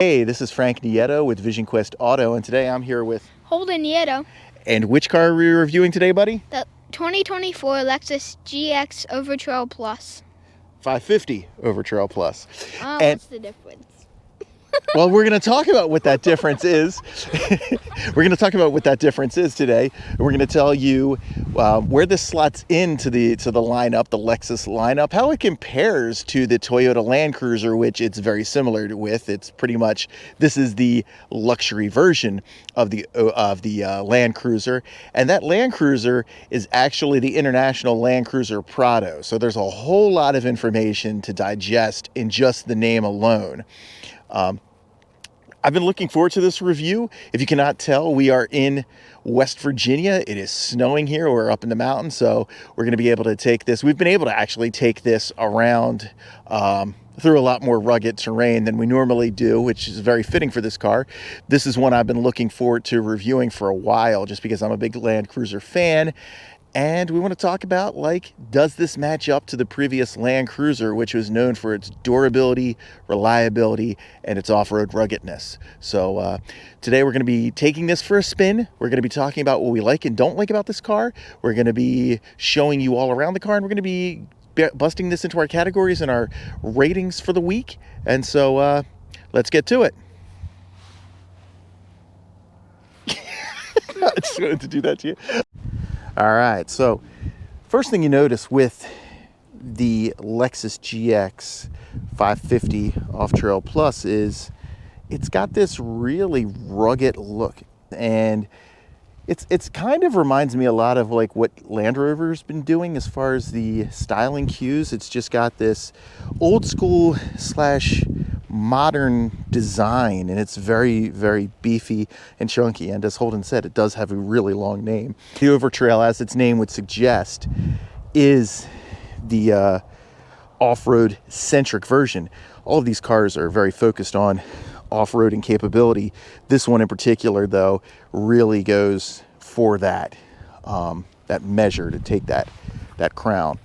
Hey, this is Frank Nieto with Vision Quest Auto, and today I'm here with Holden Nieto. And which car are we reviewing today, buddy? The 2024 Lexus GX Overtrail Plus. 550 Overtrail Plus. What's the difference? Well, we're going to talk about what that difference is. We're going to talk about what that difference is today. We're going to tell you where this slots into the lineup, the Lexus lineup, how it compares to the Toyota Land Cruiser, which it's very similar with. It's pretty much, this is the luxury version of the Land Cruiser, and that Land Cruiser is actually the International Land Cruiser Prado. So there's a whole lot of information to digest in just the name alone. I've been looking forward to this review. If you cannot tell, we are in West Virginia. It is snowing here. We're up in the mountains, so we're going to be able to take this. We've been able to actually take this around through a lot more rugged terrain than we normally do, which is very fitting for this car. This is one I've been looking forward to reviewing for a while, just because I'm a big Land Cruiser fan. And we want to talk about, like, does this match up to the previous Land Cruiser, which was known for its durability, reliability, and its off-road ruggedness. So today we're going to be taking this for a spin. We're going to be talking about what we like and don't like about this car. We're going to be showing you all around the car, and we're going to be busting this into our categories and our ratings for the week. And so let's get to it. I just wanted to do that to you. All right, so first thing you notice with the Lexus GX 550 Off-Trail Plus is it's got this really rugged look, and it's kind of reminds me a lot of like what Land Rover's been doing as far as the styling cues. It's just got this old school / modern design, and it's very, very beefy and chunky, and as Holden said, it does have a really long name. The Overtrail, as its name would suggest, is the off-road centric version. All of these cars are very focused on off-roading capability. This one in particular, though, really goes for that that measure to take that crown.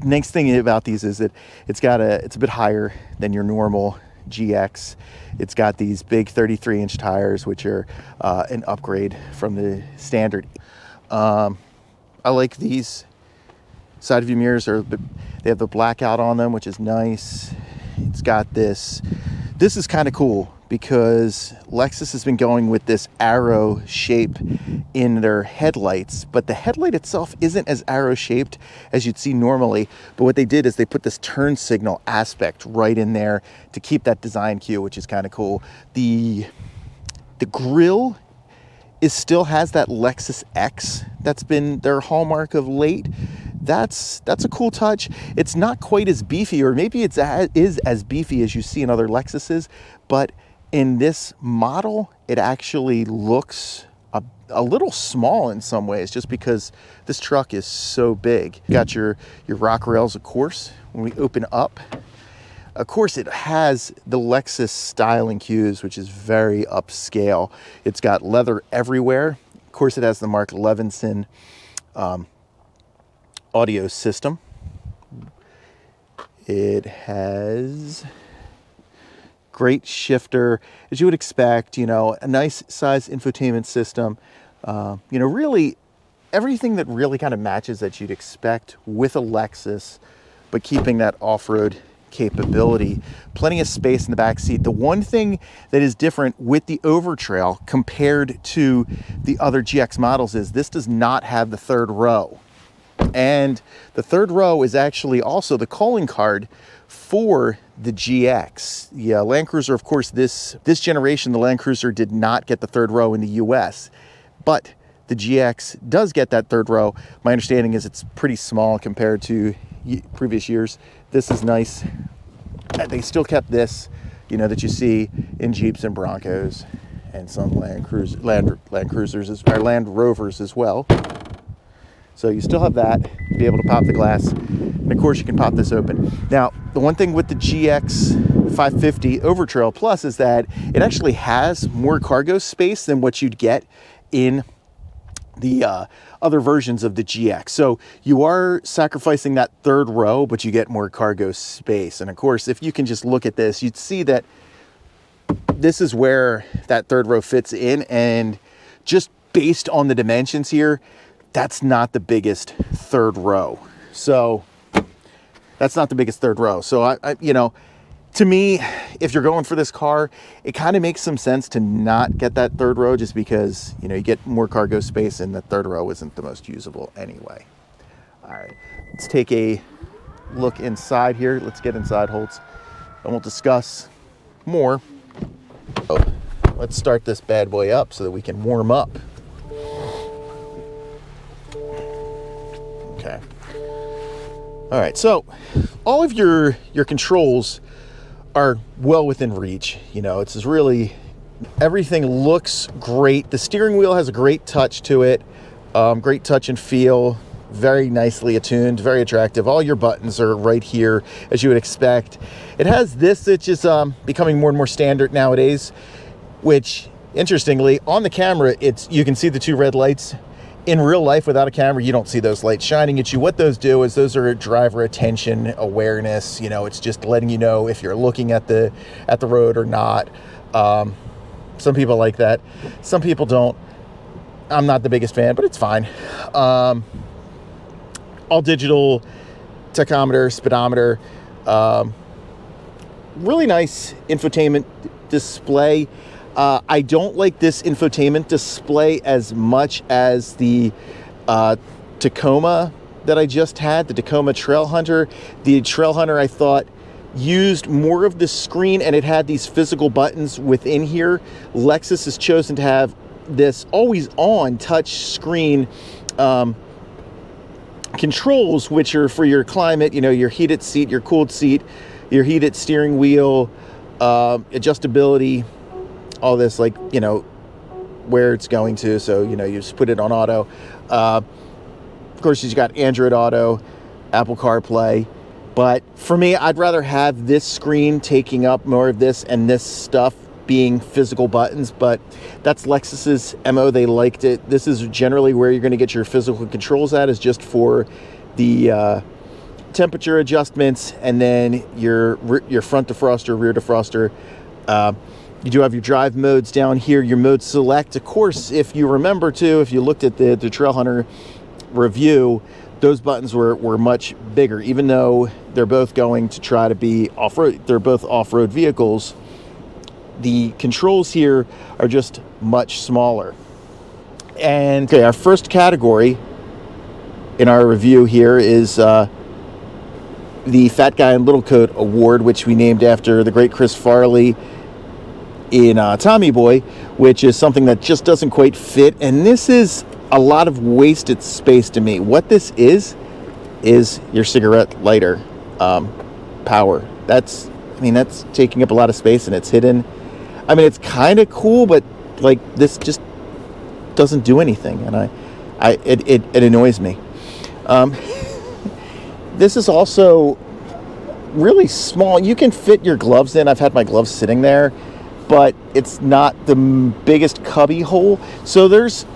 Next thing about these is that it's a bit higher than your normal GX. It's got these big 33-inch tires, which are an upgrade from the standard. I like these side view mirrors. They have the blackout on them, which is nice. It's got this is kind of cool because Lexus has been going with this arrow shape in their headlights, but the headlight itself isn't as arrow shaped as you'd see normally. But what they did is they put this turn signal aspect right in there to keep that design cue, which is kind of cool. The grille still has that Lexus X that's been their hallmark of late. That's a cool touch. It's not quite as beefy, or maybe it is as beefy as you see in other Lexuses, but in this model, it actually looks a little small in some ways, just because this truck is so big. You got your rock rails, of course. When we open up, of course, it has the Lexus styling cues, which is very upscale. It's got leather everywhere. Of course, it has the Mark Levinson audio system. It has great shifter, as you would expect, a nice size infotainment system. Really everything that really kind of matches that you'd expect with a Lexus, but keeping that off-road capability. Plenty of space in the back seat. The one thing that is different with the Overtrail compared to the other GX models is this does not have the third row. And the third row is actually also the calling card for the GX. Yeah, Land Cruiser, of course, this generation, the Land Cruiser did not get the third row in the US, but the GX does get that third row. My understanding is it's pretty small compared to previous years. This is nice. They still kept this, that you see in Jeeps and Broncos and some Land Cruisers, or Land Rovers as well. So you still have that to be able to pop the glass. And of course you can pop this open. Now, the one thing with the GX 550 Overtrail Plus is that it actually has more cargo space than what you'd get in the other versions of the GX. So you are sacrificing that third row, but you get more cargo space. And of course, if you can just look at this, you'd see that this is where that third row fits in. And just based on the dimensions here, that's not the biggest third row. So that's not the biggest third row. So you know, to me, if you're going for this car, it kind of makes some sense to not get that third row, just because, you know, you get more cargo space and the third row isn't the most usable anyway. All right, let's take a look inside here. Let's get inside, Holtz, and we'll discuss more. Oh, let's start this bad boy up so that we can warm up. Okay. All right, so all of your controls are well within reach. You know, it's really, everything looks great. The steering wheel has a great touch to it, great touch and feel, very nicely attuned, very attractive. All your buttons are right here, as you would expect. It has this, which is becoming more and more standard nowadays, which, interestingly, on the camera, you can see the two red lights. In real life, without a camera, you don't see those lights shining at you. What those do is those are driver attention awareness. You know, it's just letting you know if you're looking at the road or not. Some people like that. Some people don't. I'm not the biggest fan, but it's fine. All digital tachometer, speedometer. Really nice infotainment display. I don't like this infotainment display as much as the Tacoma that I just had, the Tacoma Trail Hunter. The Trail Hunter, I thought, used more of the screen, and it had these physical buttons within here. Lexus has chosen to have this always on touch screen controls, which are for your climate, you know, your heated seat, your cooled seat, your heated steering wheel, adjustability, all this, like, you know, where it's going to. So, you know, you just put it on auto. Of course, you've got Android Auto, Apple CarPlay. But for me, I'd rather have this screen taking up more of this and this stuff being physical buttons. But that's Lexus's MO. They liked it. This is generally where you're going to get your physical controls at, is just for the temperature adjustments, and then your front defroster, rear defroster. You do have your drive modes down here, your mode select. Of course, if you remember too, if you looked at the Trail Hunter review, those buttons were much bigger, even though they're both going to try to be off-road. They're both off-road vehicles. The controls here are just much smaller. And okay, our first category in our review here is the Fat Guy in Little Coat Award, which we named after the great Chris Farley in Tommy Boy, which is something that just doesn't quite fit. And this is a lot of wasted space to me. What this is your cigarette lighter power. That's taking up a lot of space, and it's hidden. I mean, it's kind of cool, but like, this just doesn't do anything, and it annoys me. This is also really small. You can fit your gloves in. I've had my gloves sitting there, but it's not the biggest cubby hole. So this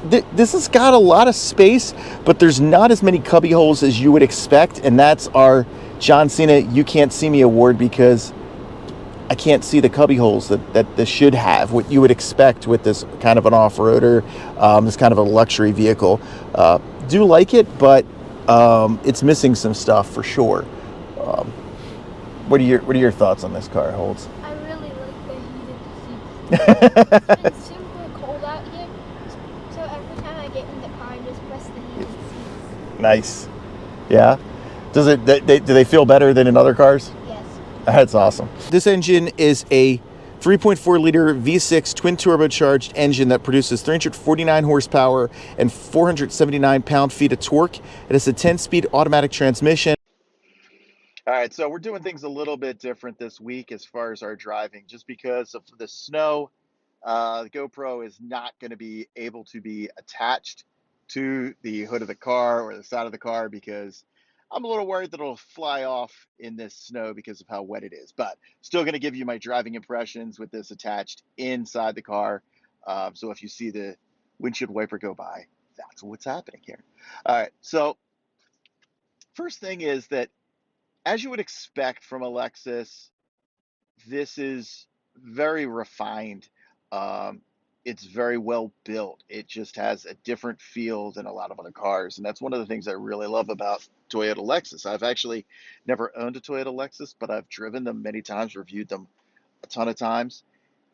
has got a lot of space, but there's not as many cubby holes as you would expect. And that's our John Cena You Can't See Me award, because I can't see the cubby holes that this should have, what you would expect with this kind of an off-roader, this kind of a luxury vehicle. Do like it, but it's missing some stuff for sure. What are your thoughts on this car, Holds? I really like the heated seats. It's been super cold out here, so every time I get in the car, I just press the heated seats. Nice. Yeah. Do they feel better than in other cars? Yes. That's awesome. This engine is a 3.4 liter V6 twin turbocharged engine that produces 349 horsepower and 479 pound-feet of torque. It has a 10-speed automatic transmission. All right, so we're doing things a little bit different this week as far as our driving, just because of the snow. The GoPro is not going to be able to be attached to the hood of the car or the side of the car, because I'm a little worried that it'll fly off in this snow because of how wet it is. But still going to give you my driving impressions with this attached inside the car. So if you see the windshield wiper go by, that's what's happening here. All right. So first thing is that, as you would expect from a Lexus, this is very refined. Um, it's very well built. It just has a different feel than a lot of other cars, and that's one of the things I really love about Toyota Lexus. I've actually never owned a Toyota Lexus, but I've driven them many times, reviewed them a ton of times.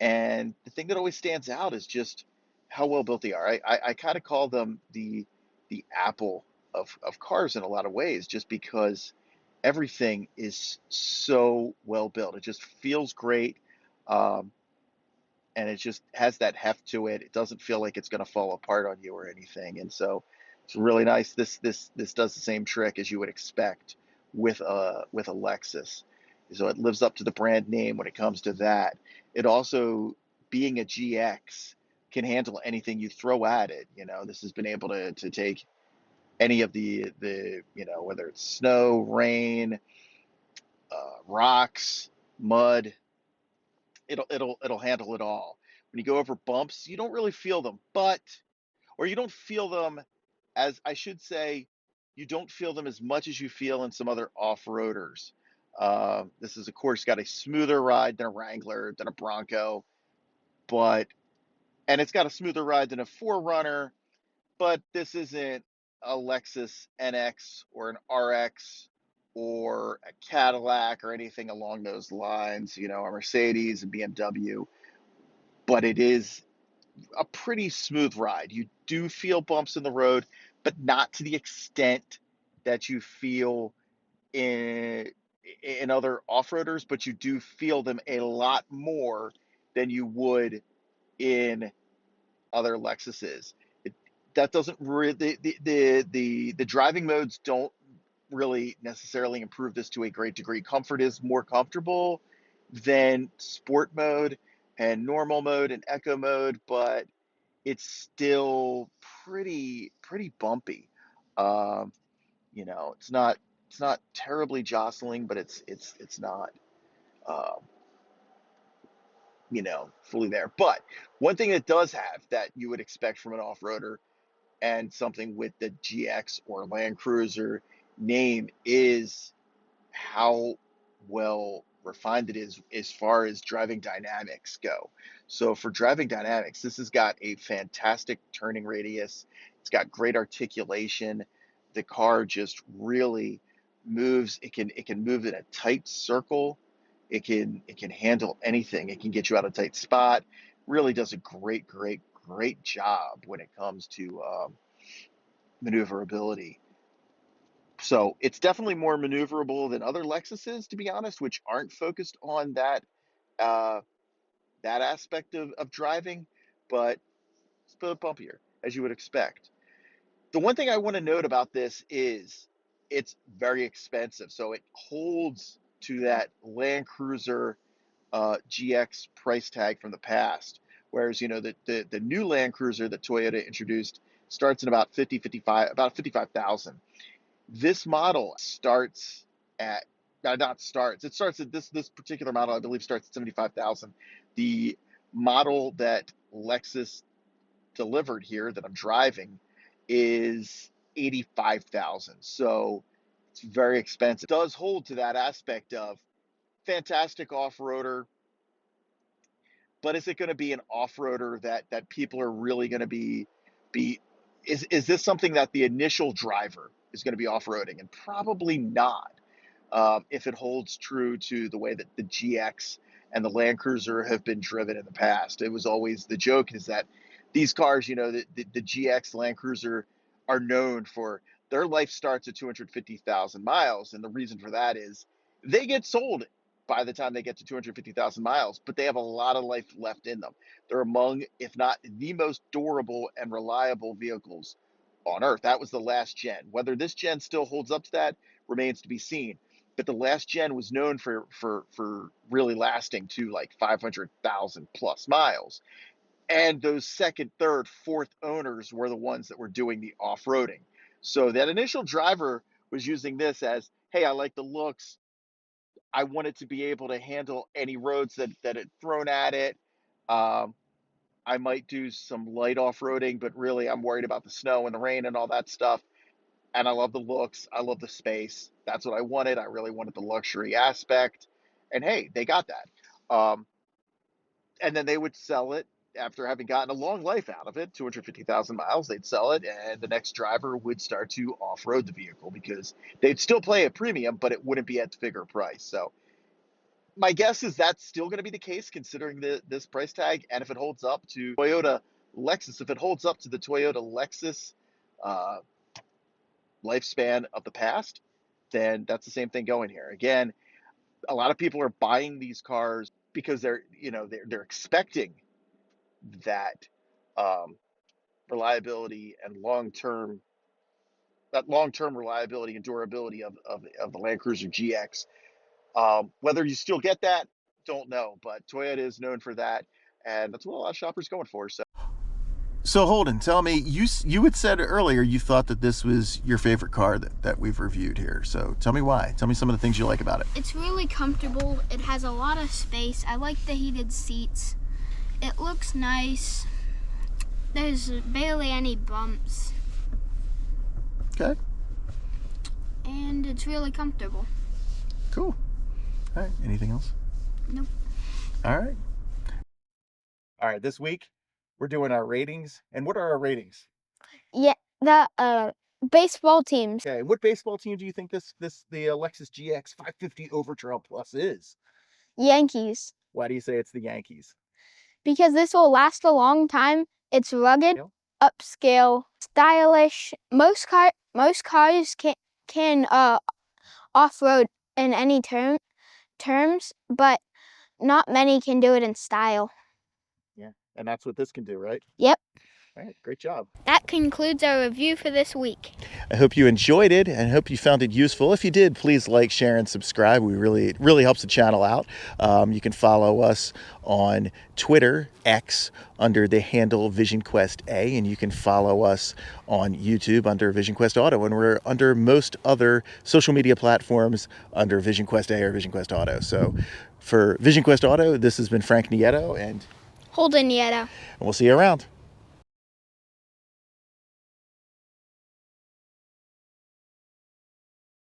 And the thing that always stands out is just how well built they are. I kind of call them the Apple of cars in a lot of ways, just because everything is so well built. It just feels great. Um, and it just has that heft to it. It doesn't feel like it's going to fall apart on you or anything. And so it's really nice. This does the same trick as you would expect with a Lexus. So it lives up to the brand name when it comes to that. It also, being a GX, can handle anything you throw at it. This has been able to take any of the whether it's snow, rain, rocks, mud, it'll handle it all. When you go over bumps, you don't really feel them, or you don't feel them, as I should say, you don't feel them as much as you feel in some other off-roaders. This is, of course, got a smoother ride than a Wrangler, than a Bronco, but and it's got a smoother ride than a 4Runner, but this isn't a Lexus NX or an RX or a Cadillac or anything along those lines, a Mercedes, a BMW, but it is a pretty smooth ride. You do feel bumps in the road, but not to the extent that you feel in other off-roaders, but you do feel them a lot more than you would in other Lexuses. It, that doesn't really the driving modes don't really necessarily improve this to a great degree. Comfort is more comfortable than sport mode and normal mode and eco mode, but it's still pretty bumpy. Um, it's not terribly jostling, but it's not um, fully there. But one thing it does have that you would expect from an off-roader, and something with the GX or Land Cruiser name, is how well refined it is as far as driving dynamics go. So for driving dynamics, this has got a fantastic turning radius. It's got great articulation. The car just really moves. It can move in a tight circle. It can handle anything. It can get you out of a tight spot. Really does a great job when it comes to maneuverability. So it's definitely more maneuverable than other Lexuses, to be honest, which aren't focused on uh, that aspect of driving, but it's a bit bumpier, as you would expect. The one thing I want to note about this is it's very expensive. So it holds to that Land Cruiser GX price tag from the past. Whereas, the new Land Cruiser that Toyota introduced starts at about 55, about 55,000. This model starts at not starts. It starts at this particular model, I believe, starts at 75,000. The model that Lexus delivered here that I'm driving is 85,000. So it's very expensive. It does hold to that aspect of fantastic off-roader, but is it going to be an off-roader that people are really going to be is this something that the initial driver is going to be off-roading? And probably not. If it holds true to the way that the GX and the Land Cruiser have been driven in the past. It was always the joke is that these cars, the GX Land Cruiser, are known for their life starts at 250,000 miles. And the reason for that is they get sold by the time they get to 250,000 miles, but they have a lot of life left in them. They're among, if not the most durable and reliable vehicles on earth. That was the last gen. Whether this gen still holds up to that remains to be seen. But the last gen was known for really lasting to like 500,000 plus miles. And those second, third, fourth owners were the ones that were doing the off-roading. So that initial driver was using this as, hey, I like the looks. I want it to be able to handle any roads that it thrown at it. Um, I might do some light off-roading, but really I'm worried about the snow and the rain and all that stuff. And I love the looks. I love the space. That's what I wanted. I really wanted the luxury aspect. And hey, they got that. And then they would sell it after having gotten a long life out of it, 250,000 miles. They'd sell it, and the next driver would start to off-road the vehicle because they'd still pay a premium, but it wouldn't be at the bigger price. So my guess is that's still going to be the case considering this price tag. And if it holds up to Toyota Lexus, if it holds up to the Toyota Lexus uh, lifespan of the past, then that's the same thing going here. Again, a lot of people are buying these cars because they're expecting that um, reliability and long-term reliability and durability of the Land Cruiser GX. Whether you still get that, don't know, but Toyota is known for that, and that's what a lot of shoppers are going for. So Holden, tell me, you had said earlier you thought that this was your favorite car that we've reviewed here. So tell me why. Tell me some of the things you like about it. It's really comfortable. It has a lot of space. I like the heated seats. It looks nice. There's barely any bumps. Okay. And it's really comfortable. Cool. All right. Anything else? Nope. All right. All right. This week we're doing our ratings. And what are our ratings? Yeah, the baseball teams. Okay. What baseball team do you think the Lexus GX 550 Overtrail Plus is? Yankees. Why do you say it's the Yankees? Because this will last a long time. It's rugged, upscale, stylish. Most cars can off-road in any terms, but not many can do it in style. Yeah, and that's what this can do, right? Yep. All right, great job. That concludes our review for this week. I hope you enjoyed it and hope you found it useful. If you did, please like, share, and subscribe. It really helps the channel out. You can follow us on Twitter, X, under the handle VisionQuest A, and you can follow us on YouTube under VisionQuest Auto, and we're under most other social media platforms under VisionQuest A or VisionQuest Auto. So for VisionQuest Auto, this has been Frank Nieto and Holden Nieto. we'll see you around.